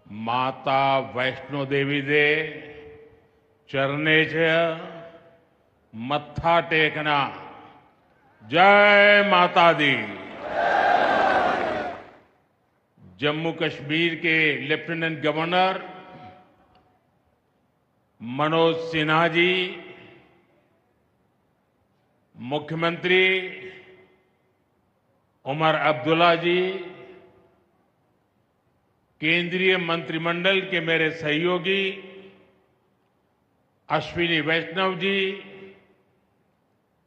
माता वैष्णो देवी दे चरणे च मत्था टेकना। जय माता दी। जम्मू कश्मीर के लेफ्टिनेंट गवर्नर मनोज सिन्हा जी, मुख्यमंत्री उमर अब्दुल्ला जी, केंद्रीय मंत्रिमंडल के मेरे सहयोगी Ashwini Vaishnaw ji,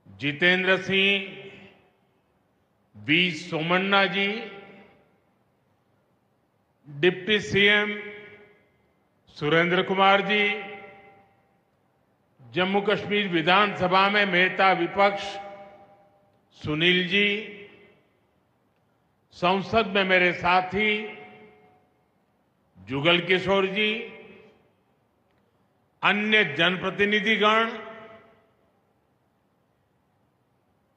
Jitendra Singh, V Somanna ji, deputy CM Surendra Kumar ji, Jammu Kashmir विधानसभा में नेता विपक्ष सुनील जी, संसद में मेरे साथी जुगल किशोर जी, अन्य जनप्रतिनिधिगण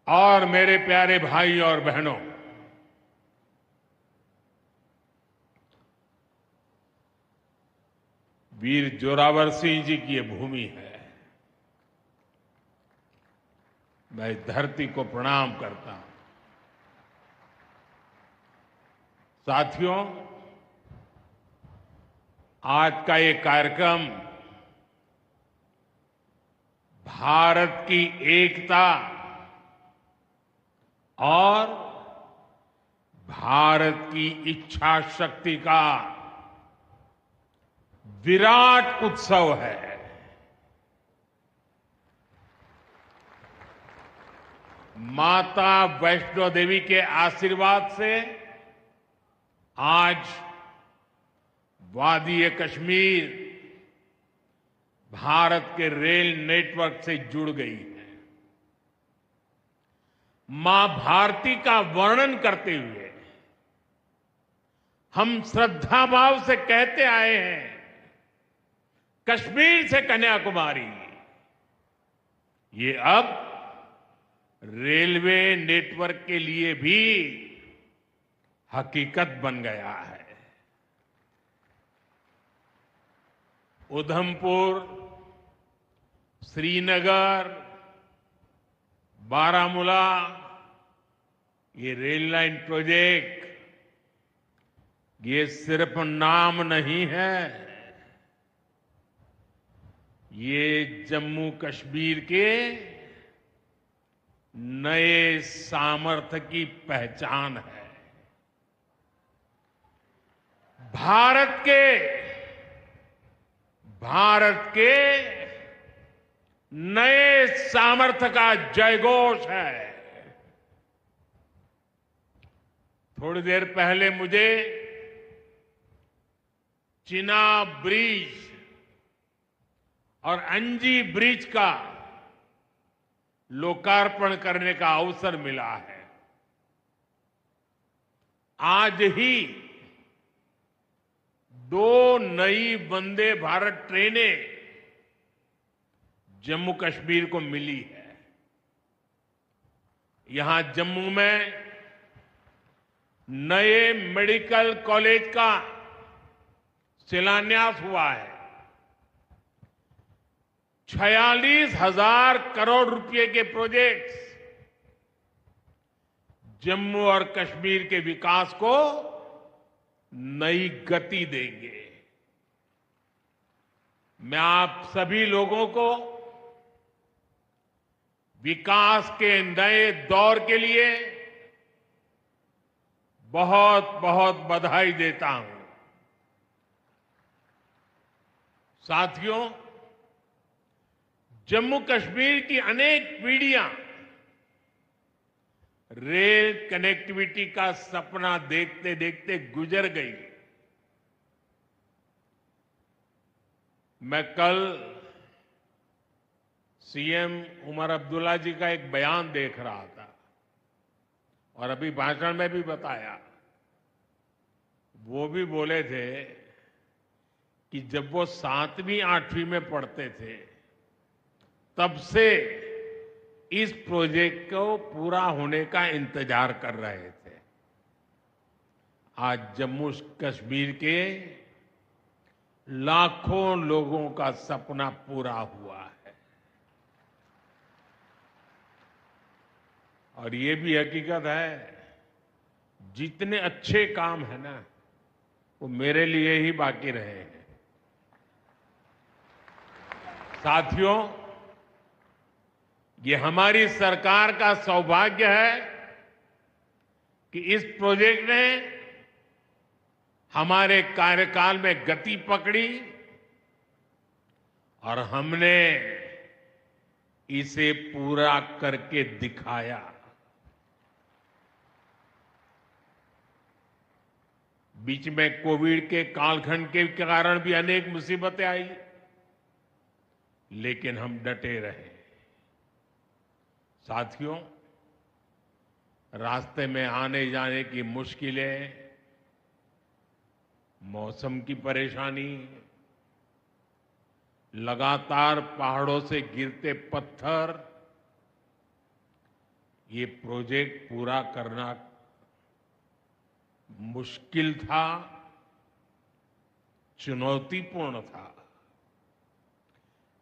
और मेरे प्यारे भाई और बहनों, वीर जोरावर सिंह जी की ये भूमि है। मैं इस धरती को प्रणाम करता हूं। साथियों, आज का ये कार्यक्रम भारत की एकता और भारत की इच्छा शक्ति का विराट उत्सव है। माता वैष्णो देवी के आशीर्वाद से आज वादी कश्मीर भारत के रेल नेटवर्क से जुड़ गई है। मां भारती का वर्णन करते हुए हम श्रद्धा भाव से कहते आए हैं, कश्मीर से कन्याकुमारी। ये अब रेलवे नेटवर्क के लिए भी हकीकत बन गया है। उधमपुर, श्रीनगर, बारामूला, ये रेल लाइन प्रोजेक्ट ये सिर्फ नाम नहीं है, ये जम्मू कश्मीर के नए सामर्थ्य की पहचान है। भारत के नए सामर्थ्य का जयघोष है। थोड़ी देर पहले मुझे चिनाब ब्रिज और अंजी ब्रिज का लोकार्पण करने का अवसर मिला है। आज ही 2 नई वंदे भारत ट्रेनें जम्मू कश्मीर को मिली है। यहां जम्मू में नए मेडिकल कॉलेज का शिलान्यास हुआ है। 46,000 करोड़ रुपए के प्रोजेक्ट्स जम्मू और कश्मीर के विकास को नई गति देंगे। मैं आप सभी लोगों को विकास के नए दौर के लिए बहुत बहुत बधाई देता हूं। साथियों, जम्मू कश्मीर की अनेक पीढ़ियां रेल कनेक्टिविटी का सपना देखते देखते गुजर गई। मैं कल सीएम उमर अब्दुल्ला जी का एक बयान देख रहा था और अभी भाषण में भी बताया। वो भी बोले थे कि जब वो 7वीं 8वीं में पढ़ते थे तब से इस प्रोजेक्ट को पूरा होने का इंतजार कर रहे थे। आज जम्मू कश्मीर के लाखों लोगों का सपना पूरा हुआ है। और ये भी हकीकत है, जितने अच्छे काम है ना, वो मेरे लिए ही बाकी रहे हैं। साथियों, ये हमारी सरकार का सौभाग्य है कि इस प्रोजेक्ट ने हमारे कार्यकाल में गति पकड़ी और हमने इसे पूरा करके दिखाया। बीच में कोविड के कालखंड के कारण भी अनेक मुसीबतें आई, लेकिन हम डटे रहे। साथियों, रास्ते में आने जाने की मुश्किलें, मौसम की परेशानी, लगातार पहाड़ों से गिरते पत्थर, ये प्रोजेक्ट पूरा करना मुश्किल था, चुनौतीपूर्ण था।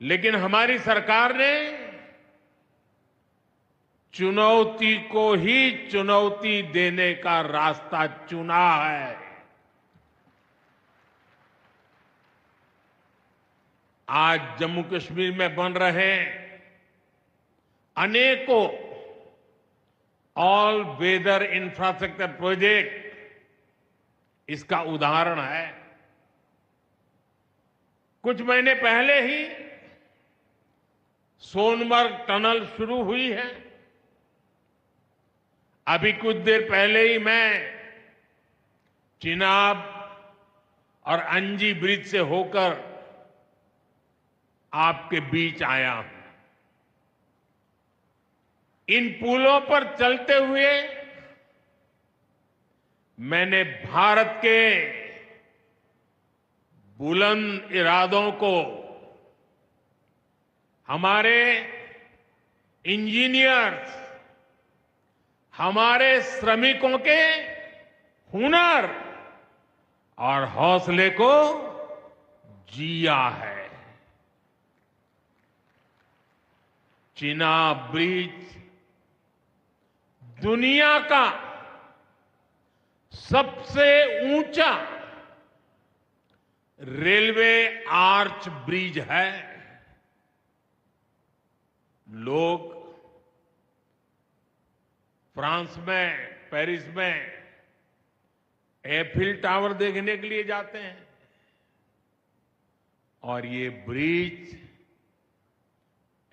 लेकिन हमारी सरकार ने चुनौती को ही चुनौती देने का रास्ता चुना है। आज जम्मू कश्मीर में बन रहे अनेकों ऑल वेदर इंफ्रास्ट्रक्चर प्रोजेक्ट इसका उदाहरण है। कुछ महीने पहले ही सोनमर्ग टनल शुरू हुई है। अभी कुछ देर पहले ही मैं चिनाब और अंजी ब्रिज से होकर आपके बीच आया हूं। इन पुलों पर चलते हुए मैंने भारत के बुलंद इरादों को, हमारे इंजीनियर्स, हमारे श्रमिकों के हुनर और हौसले को जिया है। चिनाब ब्रिज दुनिया का सबसे ऊंचा रेलवे आर्च ब्रिज है। लोग फ्रांस में, पेरिस में एफिल टावर देखने के लिए जाते हैं, और ये ब्रिज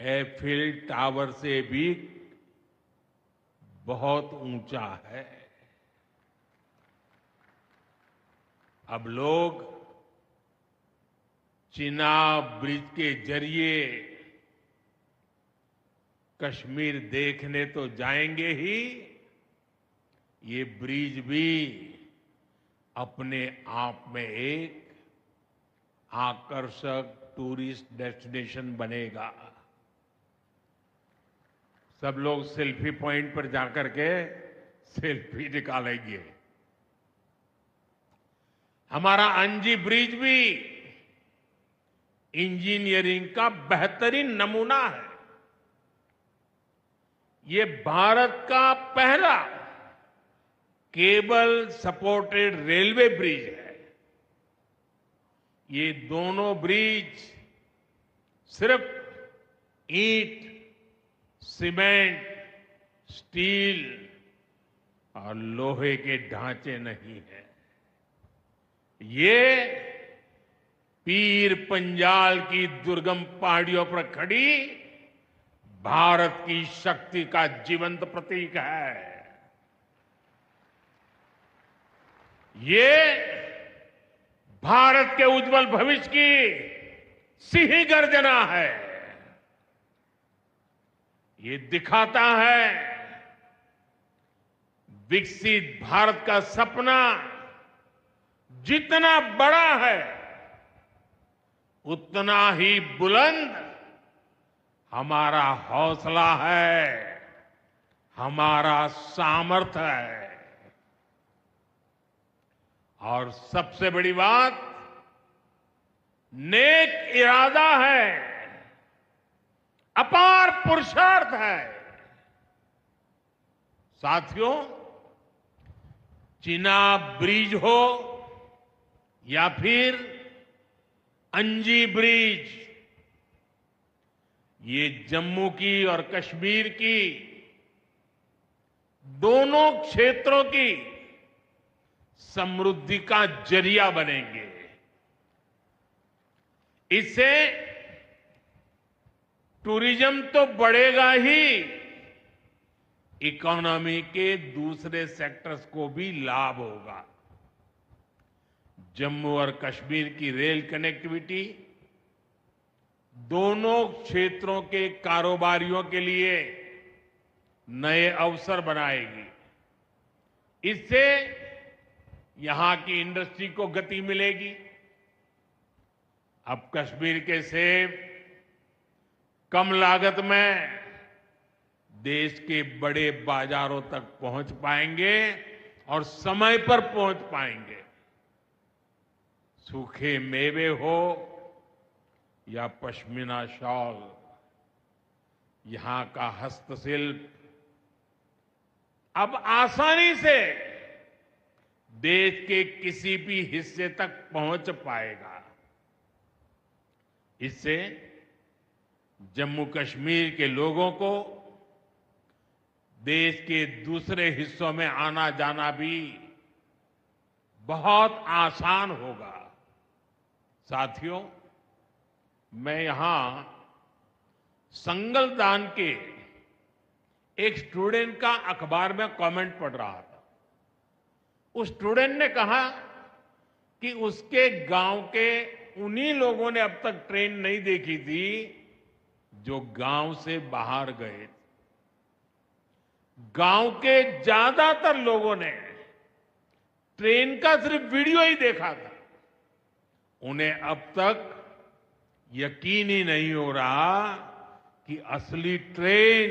एफिल टावर से भी बहुत ऊंचा है। अब लोग चिनाब ब्रिज के जरिए कश्मीर देखने तो जाएंगे ही, ये ब्रिज भी अपने आप में एक आकर्षक टूरिस्ट डेस्टिनेशन बनेगा। सब लोग सेल्फी पॉइंट पर जाकर के सेल्फी निकालेंगे। हमारा अंजी ब्रिज भी इंजीनियरिंग का बेहतरीन नमूना है। ये भारत का पहला केबल सपोर्टेड रेलवे ब्रिज है। ये दोनों ब्रिज सिर्फ ईंट, सीमेंट, स्टील और लोहे के ढांचे नहीं है। ये पीर पंजाल की दुर्गम पहाड़ियों पर खड़ी भारत की शक्ति का जीवंत प्रतीक है। ये भारत के उज्जवल भविष्य की सिंह गर्जना है। ये दिखाता है विकसित भारत का सपना जितना बड़ा है, उतना ही बुलंद हमारा हौसला है, हमारा सामर्थ्य है। और सबसे बड़ी बात, नेक इरादा है, अपार पुरुषार्थ है। साथियों, चिनाब ब्रिज हो या फिर अंजी ब्रिज, ये जम्मू की और कश्मीर की दोनों क्षेत्रों की समृद्धि का जरिया बनेंगे। इससे टूरिज्म तो बढ़ेगा ही, इकोनॉमी के दूसरे सेक्टर्स को भी लाभ होगा। जम्मू और कश्मीर की रेल कनेक्टिविटी दोनों क्षेत्रों के कारोबारियों के लिए नए अवसर बनाएगी। इससे यहां की इंडस्ट्री को गति मिलेगी। अब कश्मीर के सेब कम लागत में देश के बड़े बाजारों तक पहुंच पाएंगे और समय पर पहुंच पाएंगे। सूखे मेवे हो या पश्मीना शॉल, यहां का हस्तशिल्प अब आसानी से देश के किसी भी हिस्से तक पहुंच पाएगा। इससे जम्मू कश्मीर के लोगों को देश के दूसरे हिस्सों में आना जाना भी बहुत आसान होगा। साथियों, मैं यहां संगलदान के एक स्टूडेंट का अखबार में कमेंट पढ़ रहा था। उस स्टूडेंट ने कहा कि उसके गांव के उन्हीं लोगों ने अब तक ट्रेन नहीं देखी थी जो गांव से बाहर गए। गांव के ज्यादातर लोगों ने ट्रेन का सिर्फ वीडियो ही देखा था। उन्हें अब तक यकीन ही नहीं हो रहा कि असली ट्रेन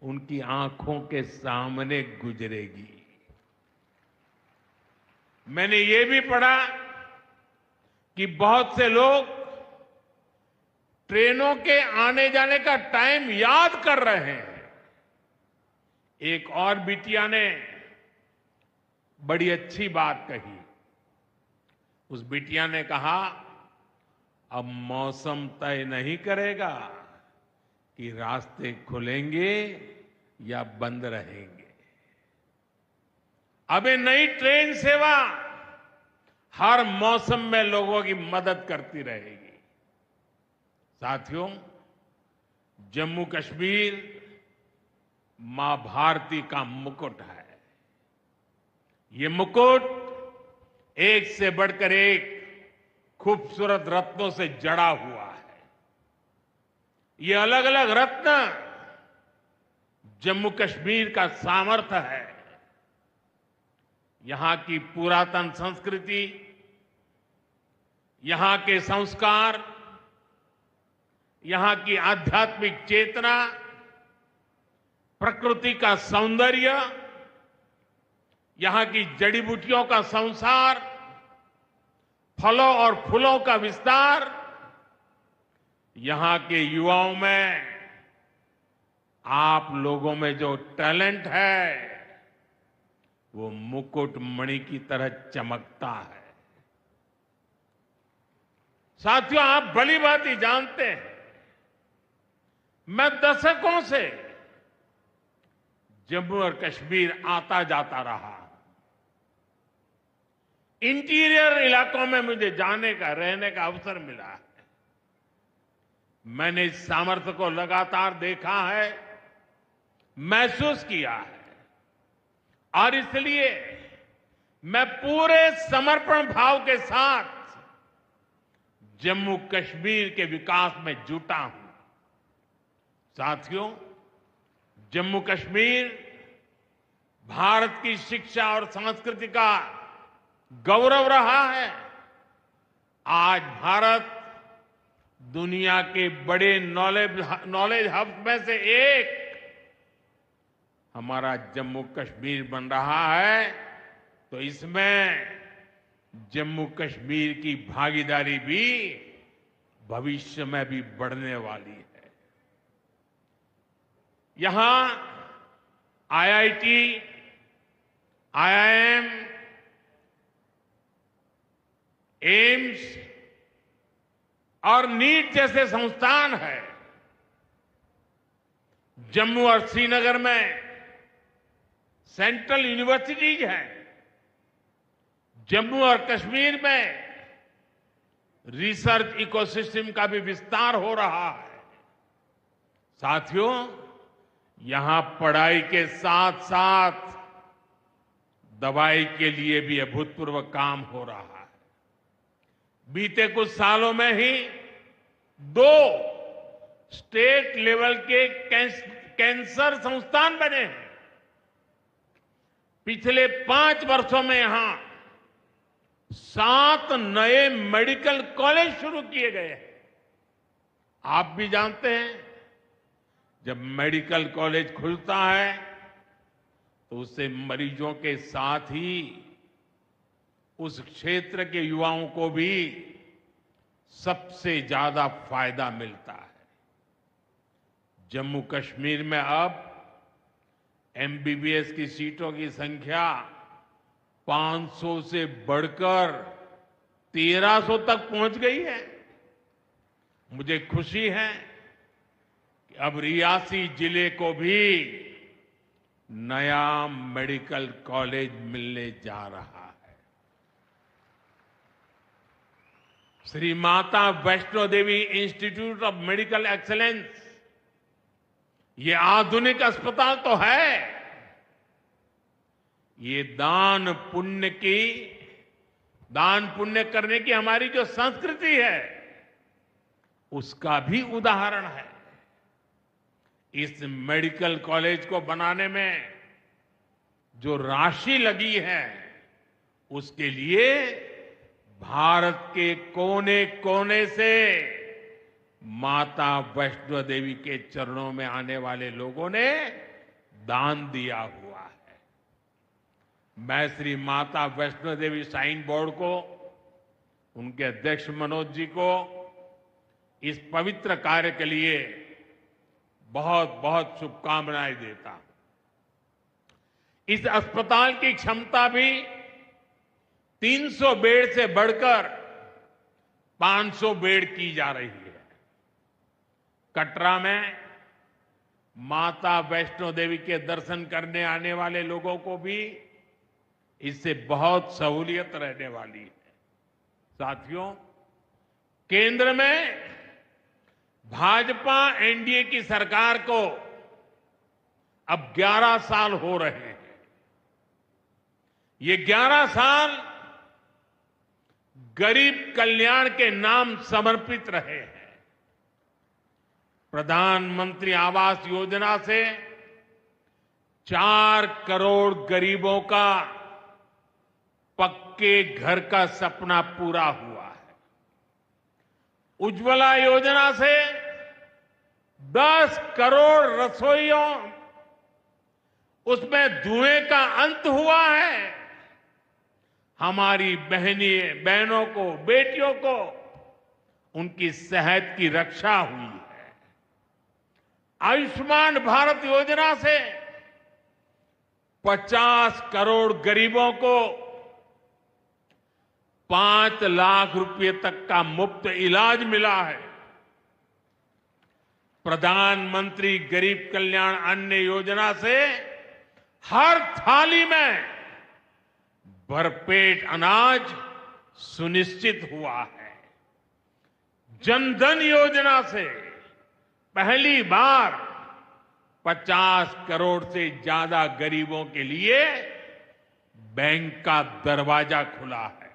उनकी आंखों के सामने गुजरेगी। मैंने ये भी पढ़ा कि बहुत से लोग ट्रेनों के आने जाने का टाइम याद कर रहे हैं। एक और बिटिया ने बड़ी अच्छी बात कही। उस बिटिया ने कहा, अब मौसम तय नहीं करेगा कि रास्ते खुलेंगे या बंद रहेंगे। अब ये नई ट्रेन सेवा हर मौसम में लोगों की मदद करती रहेगी। साथियों, जम्मू कश्मीर मां भारती का मुकुट है। ये मुकुट एक से बढ़कर एक खूबसूरत रत्नों से जड़ा हुआ है। ये अलग अलग रत्न जम्मू कश्मीर का सामर्थ्य है। यहां की पुरातन संस्कृति, यहां के संस्कार, यहां की आध्यात्मिक चेतना, प्रकृति का सौंदर्य, यहां की जड़ी बूटियों का संसार, फलों और फूलों का विस्तार, यहां के युवाओं में, आप लोगों में जो टैलेंट है वो मुकुट मणि की तरह चमकता है। साथियों, आप भली बात ही जानते हैं, मैं दशकों से जम्मू और कश्मीर आता जाता रहा। इंटीरियर इलाकों में मुझे जाने का, रहने का अवसर मिला है। मैंने इस सामर्थ्य को लगातार देखा है, महसूस किया है, और इसलिए मैं पूरे समर्पण भाव के साथ जम्मू कश्मीर के विकास में जुटा हूं। साथियों, जम्मू कश्मीर भारत की शिक्षा और संस्कृति का गौरव रहा है। आज भारत दुनिया के बड़े नॉलेज हब में से एक हमारा जम्मू कश्मीर बन रहा है। तो इसमें जम्मू कश्मीर की भागीदारी भी भविष्य में भी बढ़ने वाली है। यहां आईआईटी, आईआईएम, एम्स और नीट जैसे संस्थान है। जम्मू और श्रीनगर में सेंट्रल यूनिवर्सिटीज हैं। जम्मू और कश्मीर में रिसर्च इकोसिस्टम का भी विस्तार हो रहा है। साथियों, यहां पढ़ाई के साथ साथ दवाई के लिए भी अभूतपूर्व काम हो रहा है। बीते कुछ सालों में ही 2 स्टेट लेवल के कैंसर संस्थान बने हैं। पिछले 5 वर्षों में यहां 7 नए मेडिकल कॉलेज शुरू किए गए हैं। आप भी जानते हैं, जब मेडिकल कॉलेज खुलता है तो उससे मरीजों के साथ ही उस क्षेत्र के युवाओं को भी सबसे ज्यादा फायदा मिलता है। जम्मू कश्मीर में अब एमबीबीएस की सीटों की संख्या 500 से बढ़कर 1300 तक पहुंच गई है। मुझे खुशी है कि अब रियासी जिले को भी नया मेडिकल कॉलेज मिलने जा रहा है। Shri Mata Vaishno Devi institute of medical excellence, ये आधुनिक अस्पताल तो है, ये दान पुण्य करने की हमारी जो संस्कृति है उसका भी उदाहरण है। इस मेडिकल कॉलेज को बनाने में जो राशि लगी है उसके लिए भारत के कोने कोने से माता वैष्णो देवी के चरणों में आने वाले लोगों ने दान दिया हुआ है। मैं श्री माता वैष्णो देवी श्राइन बोर्ड को, उनके अध्यक्ष मनोज जी को इस पवित्र कार्य के लिए बहुत बहुत शुभकामनाएं देता हूं। इस अस्पताल की क्षमता भी 300 बेड से बढ़कर 500 बेड की जा रही है। कटरा में माता वैष्णो देवी के दर्शन करने आने वाले लोगों को भी इससे बहुत सहूलियत रहने वाली है। साथियों, केंद्र में भाजपा एनडीए की सरकार को अब 11 साल हो रहे हैं। ये 11 साल गरीब कल्याण के नाम समर्पित रहे हैं। प्रधानमंत्री आवास योजना से 4 करोड़ गरीबों का पक्के घर का सपना पूरा हुआ है। उज्ज्वला योजना से 10 करोड़ रसोइयों, उसमें धुएं का अंत हुआ है। हमारी बहनों को, बेटियों को उनकी सेहत की रक्षा हुई है। आयुष्मान भारत योजना से 50 करोड़ गरीबों को 5 लाख रुपए तक का मुफ्त इलाज मिला है। प्रधानमंत्री गरीब कल्याण अन्न योजना से हर थाली में भरपेट अनाज सुनिश्चित हुआ है। जनधन योजना से पहली बार 50 करोड़ से ज्यादा गरीबों के लिए बैंक का दरवाजा खुला है।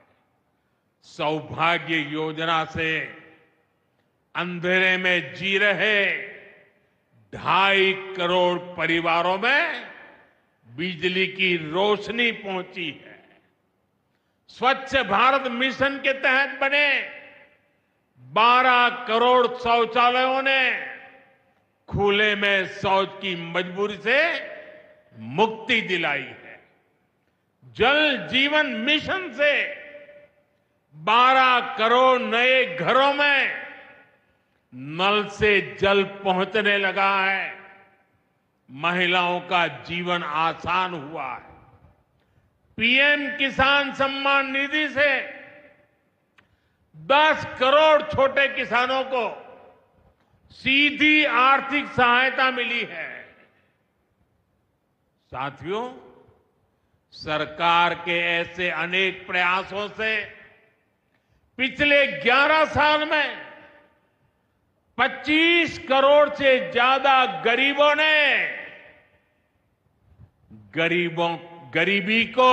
सौभाग्य योजना से अंधेरे में जी रहे 2.5 करोड़ परिवारों में बिजली की रोशनी पहुंची है। स्वच्छ भारत मिशन के तहत बने 12 करोड़ शौचालयों ने खुले में शौच की मजबूरी से मुक्ति दिलाई है। जल जीवन मिशन से 12 करोड़ नए घरों में नल से जल पहुंचने लगा है। महिलाओं का जीवन आसान हुआ है। पीएम किसान सम्मान निधि से 10 करोड़ छोटे किसानों को सीधी आर्थिक सहायता मिली है। साथियों, सरकार के ऐसे अनेक प्रयासों से पिछले 11 साल में 25 करोड़ से ज्यादा गरीबों ने गरीबी को,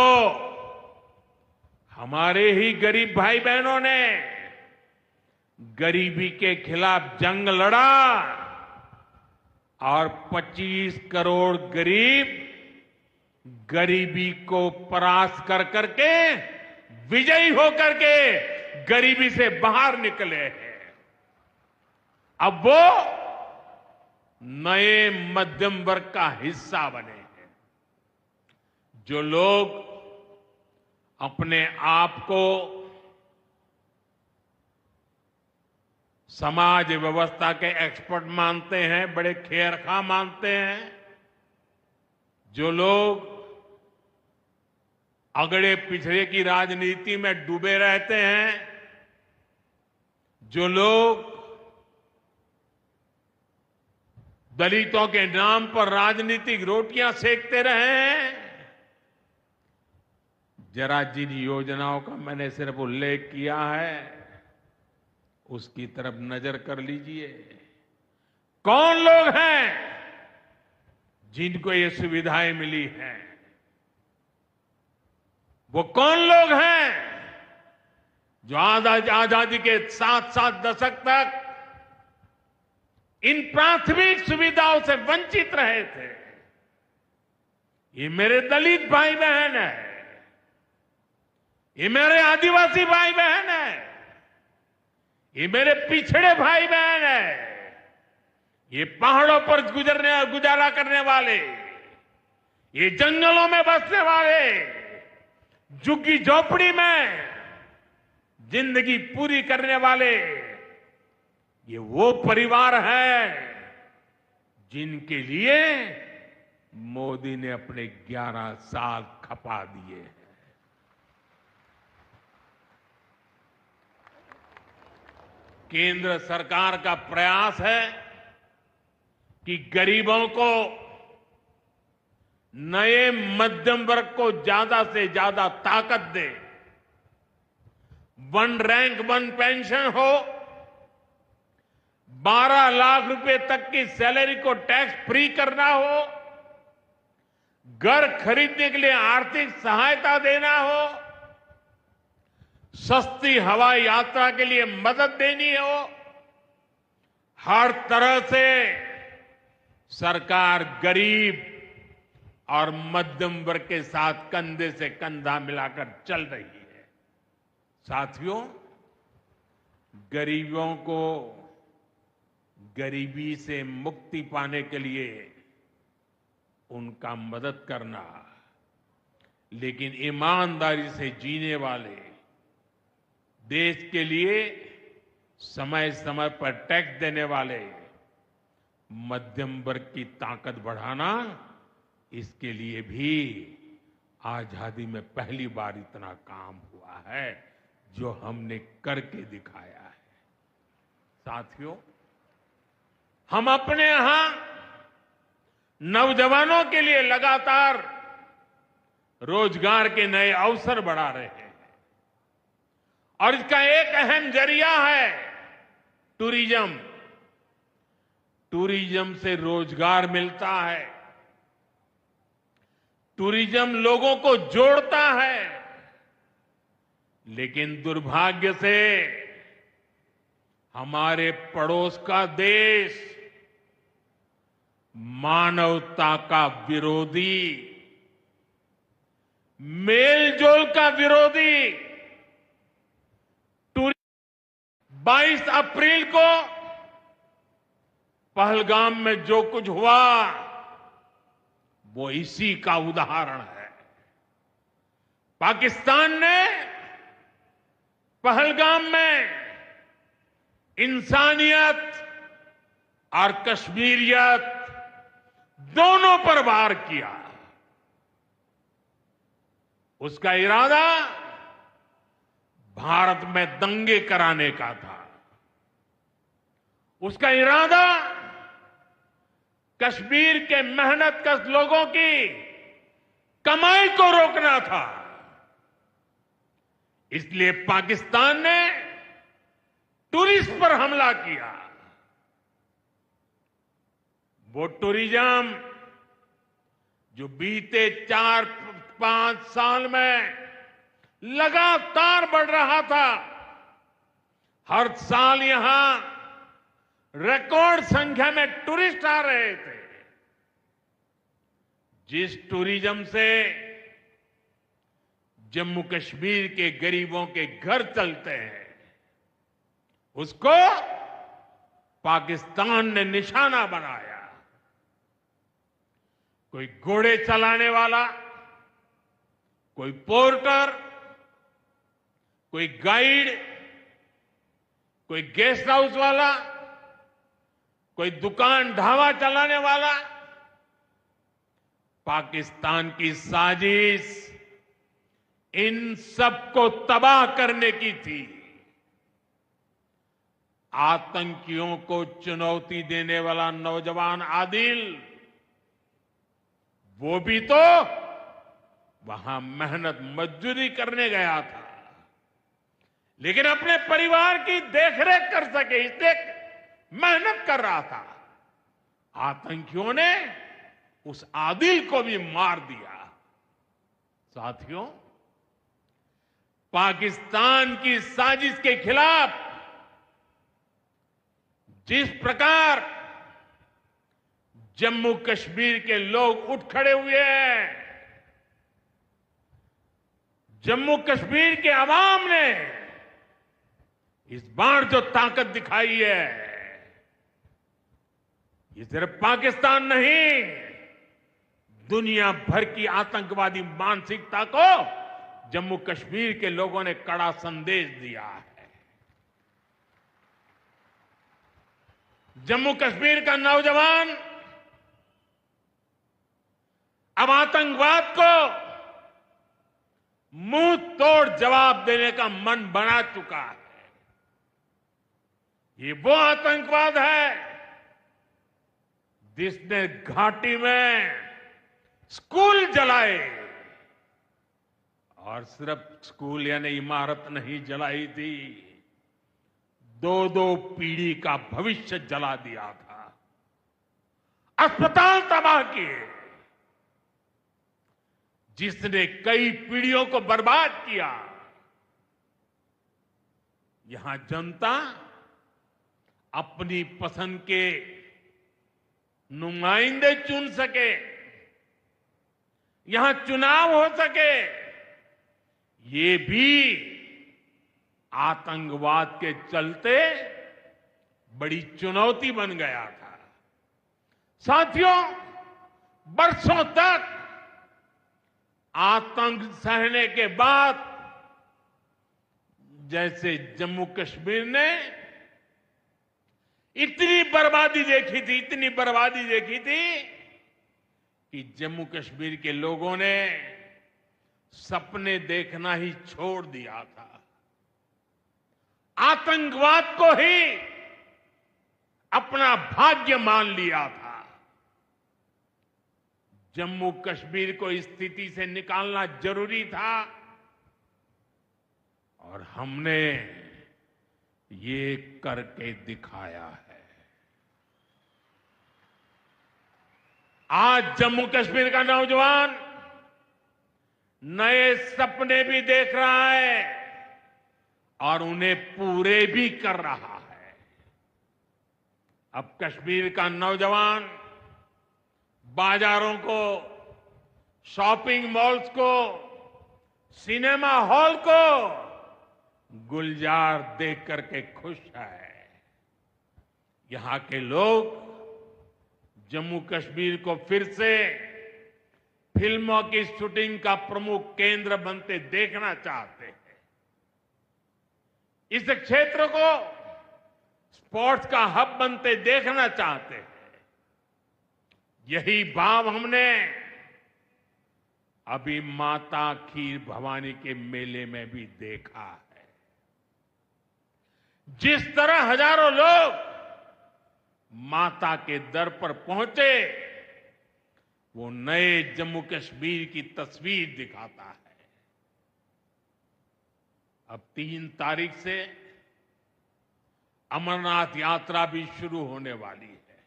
हमारे ही गरीब भाई बहनों ने गरीबी के खिलाफ जंग लड़ा और 25 करोड़ गरीब गरीबी को परास्त कर करके, विजयी होकर के गरीबी से बाहर निकले हैं। अब वो नए मध्यम वर्ग का हिस्सा बने हैं। जो लोग अपने आप को समाज व्यवस्था के एक्सपर्ट मानते हैं, बड़े खेरखा मानते हैं, जो लोग अगड़े पिछड़े की राजनीति में डूबे रहते हैं, जो लोग दलितों के नाम पर राजनीतिक रोटियां सेकते रहे हैं, जरा जिन योजनाओं का मैंने सिर्फ उल्लेख किया है उसकी तरफ नजर कर लीजिए। कौन लोग हैं जिनको ये सुविधाएं मिली हैं? वो कौन लोग हैं जो आजादी के 7 दशक तक इन प्राथमिक सुविधाओं से वंचित रहे थे? ये मेरे दलित भाई बहन है, ये मेरे आदिवासी भाई बहन है, ये मेरे पिछड़े भाई बहन है, ये पहाड़ों पर गुजारा करने वाले, ये जंगलों में बसने वाले, झुग्गी झोपड़ी में जिंदगी पूरी करने वाले, ये वो परिवार है जिनके लिए मोदी ने अपने 11 साल खपा दिए हैं। केंद्र सरकार का प्रयास है कि गरीबों को, नए मध्यम वर्ग को ज्यादा से ज्यादा ताकत दे। 1 रैंक 1 पेंशन हो, 12 लाख रुपए तक की सैलरी को टैक्स फ्री करना हो, घर खरीदने के लिए आर्थिक सहायता देना हो, सस्ती हवाई यात्रा के लिए मदद देनी हो, हर तरह से सरकार गरीब और मध्यम वर्ग के साथ कंधे से कंधा मिलाकर चल रही है। साथियों, गरीबों को गरीबी से मुक्ति पाने के लिए उनका मदद करना, लेकिन ईमानदारी से जीने वाले, देश के लिए समय समय पर टैक्स देने वाले मध्यम वर्ग की ताकत बढ़ाना, इसके लिए भी आजादी में पहली बार इतना काम हुआ है जो हमने करके दिखाया है। साथियों, हम अपने यहां नौजवानों के लिए लगातार रोजगार के नए अवसर बढ़ा रहे हैं और इसका एक अहम जरिया है टूरिज्म। टूरिज्म से रोजगार मिलता है, टूरिज्म लोगों को जोड़ता है, लेकिन दुर्भाग्य से हमारे पड़ोस का देश मानवता का विरोधी, मेलजोल का विरोधी 22 अप्रैल को पहलगाम में जो कुछ हुआ वो इसी का उदाहरण है। पाकिस्तान ने पहलगाम में इंसानियत और कश्मीरियत दोनों पर वार किया। उसका इरादा भारत में दंगे कराने का था। उसका इरादा कश्मीर के मेहनतकश लोगों की कमाई को रोकना था। इसलिए पाकिस्तान ने टूरिस्ट पर हमला किया। वो टूरिज्म जो बीते 4-5 साल में लगातार बढ़ रहा था, हर साल यहां रिकॉर्ड संख्या में टूरिस्ट आ रहे थे। जिस टूरिज्म से जम्मू कश्मीर के गरीबों के घर चलते हैं, उसको पाकिस्तान ने निशाना बनाया। कोई घोड़े चलाने वाला, कोई पोर्टर, कोई गाइड, कोई गेस्ट हाउस वाला, कोई दुकान ढाबा चलाने वाला, पाकिस्तान की साजिश इन सबको तबाह करने की थी। आतंकियों को चुनौती देने वाला नौजवान आदिल, वो भी तो वहां मेहनत मजदूरी करने गया था, लेकिन अपने परिवार की देखरेख कर सके इसलिए मेहनत कर रहा था। आतंकियों ने उस आदिल को भी मार दिया। साथियों, पाकिस्तान की साजिश के खिलाफ जिस प्रकार जम्मू कश्मीर के लोग उठ खड़े हुए हैं, जम्मू कश्मीर के अवाम ने इस बार जो ताकत दिखाई है, ये सिर्फ पाकिस्तान नहीं, दुनिया भर की आतंकवादी मानसिकता को जम्मू कश्मीर के लोगों ने कड़ा संदेश दिया है। जम्मू कश्मीर का नौजवान अब आतंकवाद को मुंह तोड़ जवाब देने का मन बना चुका है। ये वो आतंकवाद है जिसने घाटी में स्कूल जलाए, और सिर्फ स्कूल यानी इमारत नहीं जलाई थी, 2-2 पीढ़ी का भविष्य जला दिया था, अस्पताल तबाह किए, जिसने कई पीढ़ियों को बर्बाद किया। यहां जनता अपनी पसंद के नुमाइंदे चुन सके, यहां चुनाव हो सके, ये भी आतंकवाद के चलते बड़ी चुनौती बन गया था। साथियों, बरसों तक आतंक सहने के बाद जैसे जम्मू कश्मीर ने इतनी बर्बादी देखी थी कि जम्मू कश्मीर के लोगों ने सपने देखना ही छोड़ दिया था। आतंकवाद को ही अपना भाग्य मान लिया था। जम्मू कश्मीर को इस स्थिति से निकालना जरूरी था, और हमने ये करके दिखाया है। आज जम्मू कश्मीर का नौजवान नए सपने भी देख रहा है और उन्हें पूरे भी कर रहा है। अब कश्मीर का नौजवान बाजारों को, शॉपिंग मॉल्स को, सिनेमा हॉल को गुलजार देख करके खुश है। यहां के लोग जम्मू कश्मीर को फिर से फिल्मों की शूटिंग का प्रमुख केंद्र बनते देखना चाहते हैं। इस क्षेत्र को स्पोर्ट्स का हब बनते देखना चाहते हैं। यही भाव हमने अभी माता खीर भवानी के मेले में भी देखा है। जिस तरह हजारों लोग माता के दर पर पहुंचे, वो नए जम्मू कश्मीर की तस्वीर दिखाता है। अब 3 तारीख से अमरनाथ यात्रा भी शुरू होने वाली है।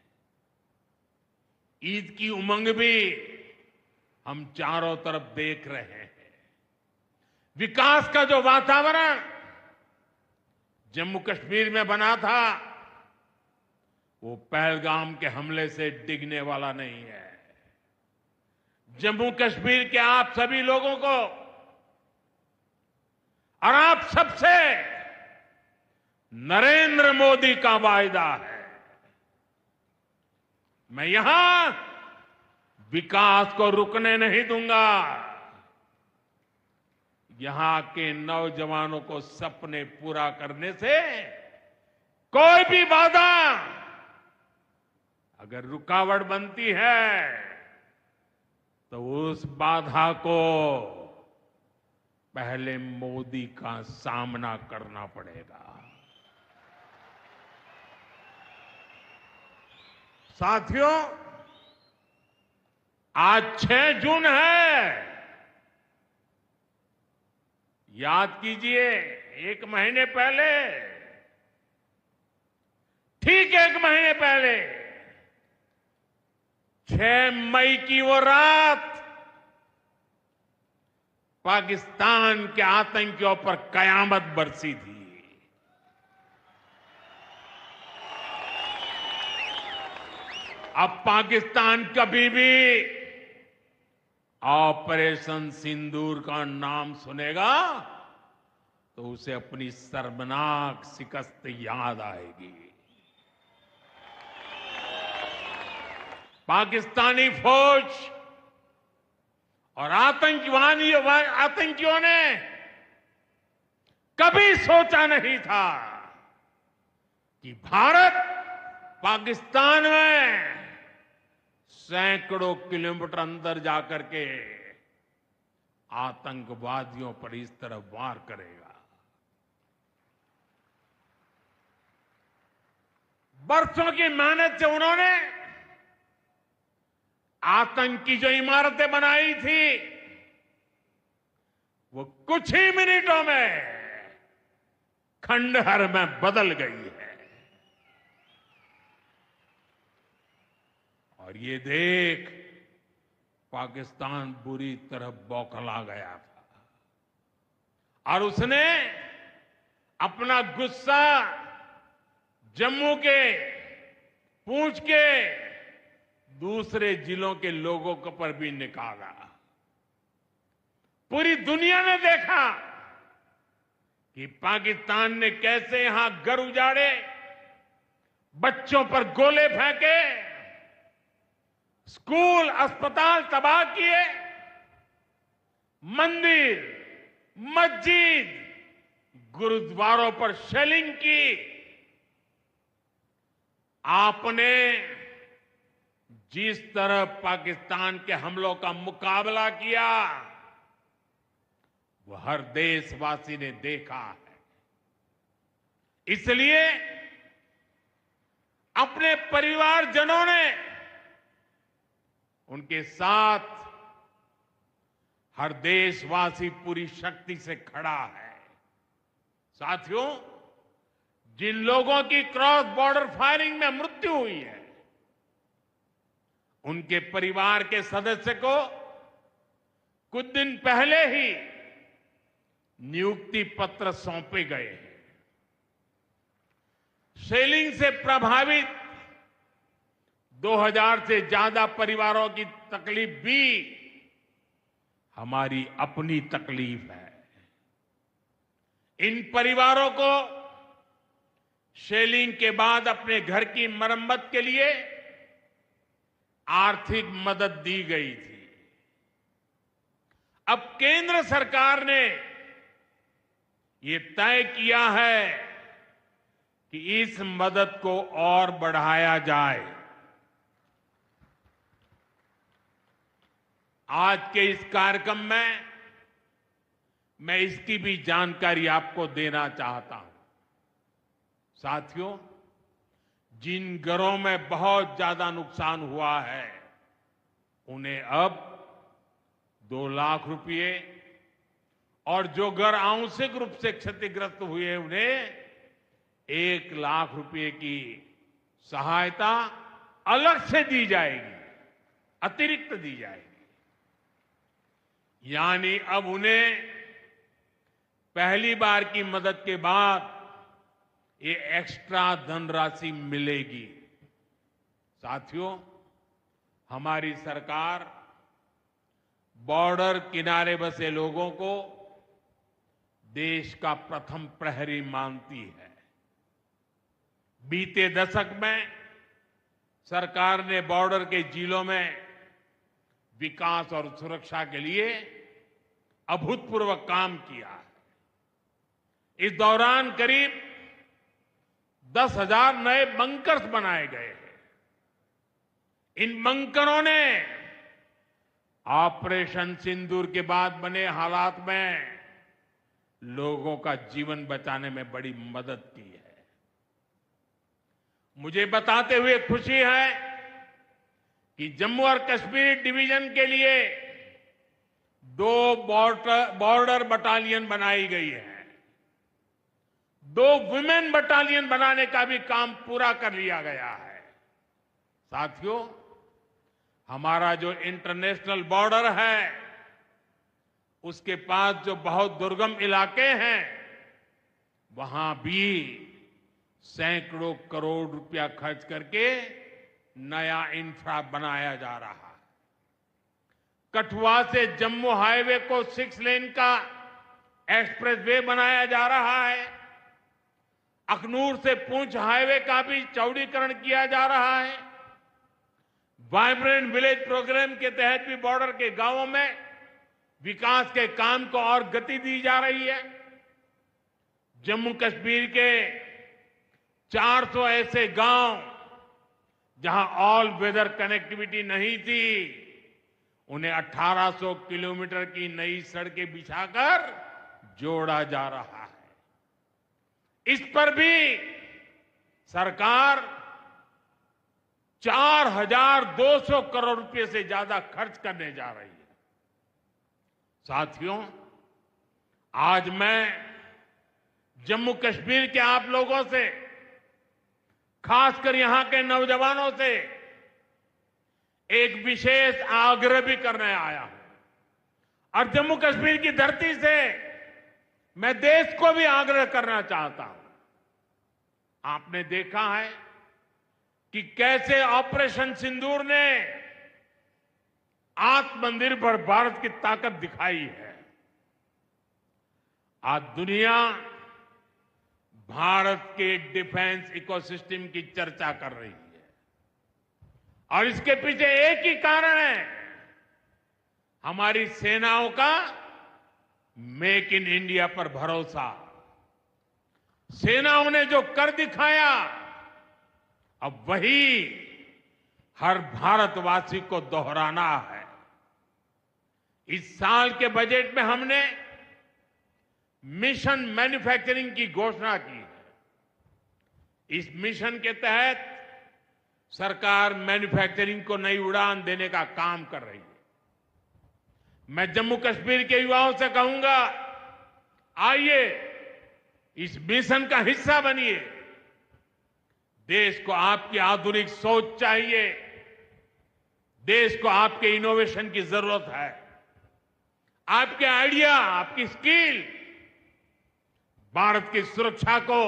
ईद की उमंग भी हम चारों तरफ देख रहे हैं। विकास का जो वातावरण जम्मू कश्मीर में बना था, वो पहलगाम के हमले से डिगने वाला नहीं है। जम्मू कश्मीर के आप सभी लोगों को और आप सबसे नरेंद्र मोदी का वायदा है। मैं यहां विकास को रुकने नहीं दूंगा। यहां के नौजवानों को सपने पूरा करने से कोई भी बाधा अगर रुकावट बनती है, तो उस बाधा को पहले मोदी का सामना करना पड़ेगा। साथियों, आज 6 जून है। याद कीजिए, 1 महीने पहले, ठीक 1 महीने पहले 6 मई की वो रात पाकिस्तान के आतंकियों पर कयामत बरसी थी। अब पाकिस्तान कभी भी ऑपरेशन सिंदूर का नाम सुनेगा तो उसे अपनी शर्मनाक शिकस्त याद आएगी। पाकिस्तानी फौज और आतंकियों ने कभी सोचा नहीं था कि भारत पाकिस्तान में सैकड़ों किलोमीटर अंदर जाकर के आतंकवादियों पर इस तरह वार करेगा। बरसों की मेहनत से उन्होंने आतंक की जो इमारतें बनाई थी, वो कुछ ही मिनटों में खंडहर में बदल गई है। और ये देख पाकिस्तान बुरी तरह बौखला गया था और उसने अपना गुस्सा जम्मू के, पूंछ के दूसरे जिलों के लोगों के पर भी निकाला। पूरी दुनिया ने देखा कि पाकिस्तान ने कैसे यहां घर उजाड़े, बच्चों पर गोले फेंके, स्कूल, अस्पताल तबाह किए, मंदिर, मस्जिद, गुरुद्वारों पर शेलिंग की। आपने जिस तरह पाकिस्तान के हमलों का मुकाबला किया, वो हर देशवासी ने देखा है। इसलिए अपने परिवारजनों ने उनके साथ हर देशवासी पूरी शक्ति से खड़ा है। साथियों, जिन लोगों की क्रॉस बॉर्डर फायरिंग में मृत्यु हुई है, उनके परिवार के सदस्य को कुछ दिन पहले ही नियुक्ति पत्र सौंपे गए हैं। शेलिंग से प्रभावित 2000 से ज्यादा परिवारों की तकलीफ भी हमारी अपनी तकलीफ है। इन परिवारों को शेलिंग के बाद अपने घर की मरम्मत के लिए आर्थिक मदद दी गई थी। अब केंद्र सरकार ने ये तय किया है कि इस मदद को और बढ़ाया जाए। आज के इस कार्यक्रम में मैं इसकी भी जानकारी आपको देना चाहता हूं। साथियों, जिन घरों में बहुत ज्यादा नुकसान हुआ है उन्हें अब 2 लाख रुपए और जो घर आंशिक रूप से क्षतिग्रस्त हुए उन्हें 1 लाख रुपए की सहायता अलग से दी जाएगी, अतिरिक्त दी जाएगी। यानी अब उन्हें पहली बार की मदद के बाद ये एक्स्ट्रा धनराशि मिलेगी। साथियों, हमारी सरकार बॉर्डर किनारे बसे लोगों को देश का प्रथम प्रहरी मानती है। बीते दशक में सरकार ने बॉर्डर के जिलों में विकास और सुरक्षा के लिए अभूतपूर्व काम किया है। इस दौरान करीब 10,000 नए बंकर्स बनाए गए हैं। इन बंकरों ने ऑपरेशन सिंदूर के बाद बने हालात में लोगों का जीवन बचाने में बड़ी मदद की है। मुझे बताते हुए खुशी है कि जम्मू और कश्मीर डिवीजन के लिए 2 बॉर्डर बटालियन बनाई गई है। 2 वुमेन बटालियन बनाने का भी काम पूरा कर लिया गया है। साथियों, हमारा जो इंटरनेशनल बॉर्डर है उसके पास जो बहुत दुर्गम इलाके हैं वहां भी सैकड़ों करोड़ रुपया खर्च करके नया इंफ्रा बनाया जा रहा है। कठुआ से जम्मू हाईवे को 6 लेन का एक्सप्रेसवे बनाया जा रहा है। अखनूर से पुंछ हाईवे का भी चौड़ीकरण किया जा रहा है। वाइब्रेंट विलेज प्रोग्राम के तहत भी बॉर्डर के गांवों में विकास के काम को और गति दी जा रही है। जम्मू कश्मीर के 400 ऐसे गांव जहां ऑल वेदर कनेक्टिविटी नहीं थी, उन्हें 1800 किलोमीटर की नई सड़कें बिछाकर जोड़ा जा रहा है। इस पर भी सरकार 4,200 करोड़ रुपए से ज्यादा खर्च करने जा रही है। साथियों, आज मैं जम्मू कश्मीर के आप लोगों से, खासकर यहां के नौजवानों से एक विशेष आग्रह भी करने आया हूं और जम्मू कश्मीर की धरती से मैं देश को भी आग्रह करना चाहता हूं। आपने देखा है कि कैसे ऑपरेशन सिंदूर ने आत्मनिर्भर भारत की ताकत दिखाई है। आज दुनिया भारत के डिफेंस इकोसिस्टम की चर्चा कर रही है और इसके पीछे एक ही कारण है, हमारी सेनाओं का मेक इन इंडिया पर भरोसा। सेनाओं ने जो कर दिखाया, अब वही हर भारतवासी को दोहराना है। इस साल के बजट में हमने मिशन मैन्युफैक्चरिंग की घोषणा की है। इस मिशन के तहत सरकार मैन्युफैक्चरिंग को नई उड़ान देने का काम कर रही है। मैं जम्मू कश्मीर के युवाओं से कहूंगा, आइए इस मिशन का हिस्सा बनिए। देश को आपकी आधुनिक सोच चाहिए, देश को आपके इनोवेशन की जरूरत है। आपके आइडिया, आपकी स्किल भारत की सुरक्षा को,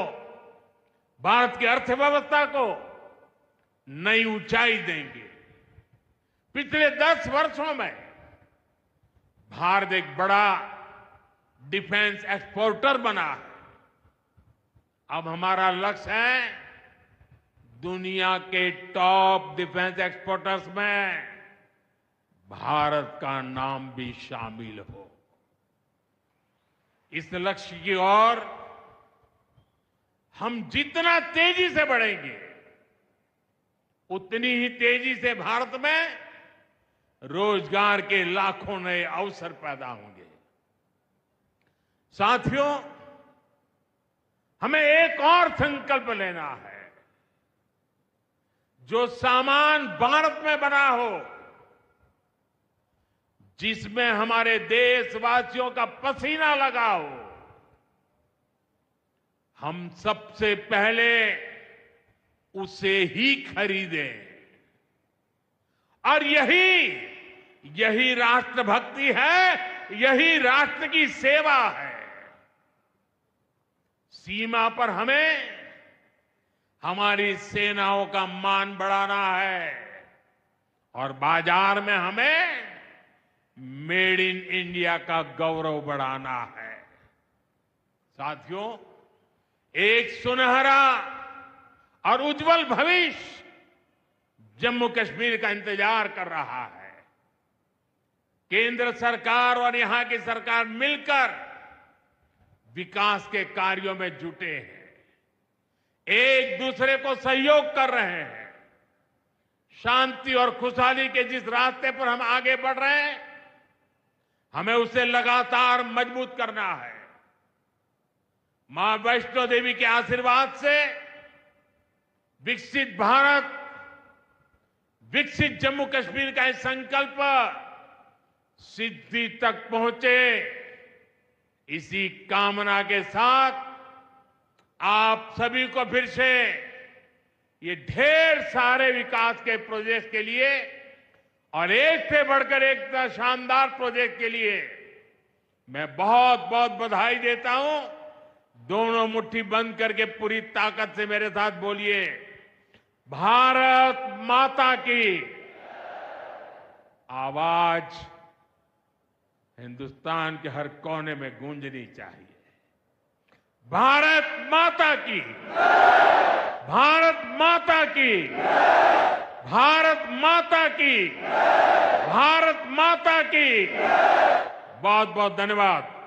भारत की अर्थव्यवस्था को नई ऊंचाई देंगे। पिछले 10 वर्षों में भारत एक बड़ा डिफेंस एक्सपोर्टर बना है। अब हमारा लक्ष्य है दुनिया के टॉप डिफेंस एक्सपोर्टर्स में भारत का नाम भी शामिल हो। इस लक्ष्य की ओर हम जितना तेजी से बढ़ेंगे, उतनी ही तेजी से भारत में रोजगार के लाखों नए अवसर पैदा होंगे। साथियों, हमें एक और संकल्प लेना है। जो सामान भारत में बना हो, जिसमें हमारे देशवासियों का पसीना लगा हो, हम सबसे पहले उसे ही खरीदें। और यही राष्ट्रभक्ति है, यही राष्ट्र की सेवा है। सीमा पर हमें हमारी सेनाओं का मान बढ़ाना है और बाजार में हमें मेड इन इंडिया का गौरव बढ़ाना है। साथियों, एक सुनहरा और उज्जवल भविष्य जम्मू कश्मीर का इंतजार कर रहा है। केंद्र सरकार और यहां की सरकार मिलकर विकास के कार्यों में जुटे हैं, एक दूसरे को सहयोग कर रहे हैं। शांति और खुशहाली के जिस रास्ते पर हम आगे बढ़ रहे हैं, हमें उसे लगातार मजबूत करना है। मां वैष्णो देवी के आशीर्वाद से विकसित भारत, विकसित जम्मू कश्मीर का ये संकल्प सिद्धि तक पहुंचे, इसी कामना के साथ आप सभी को फिर से ये ढेर सारे विकास के प्रोजेक्ट के लिए और एक से बढ़कर एक शानदार प्रोजेक्ट के लिए मैं बहुत बहुत बधाई देता हूं। दोनों मुट्ठी बंद करके पूरी ताकत से मेरे साथ बोलिए, भारत माता की। आवाज हिंदुस्तान के हर कोने में गूंजनी चाहिए। भारत माता की, भारत माता की, भारत माता की, भारत माता की। बहुत बहुत धन्यवाद।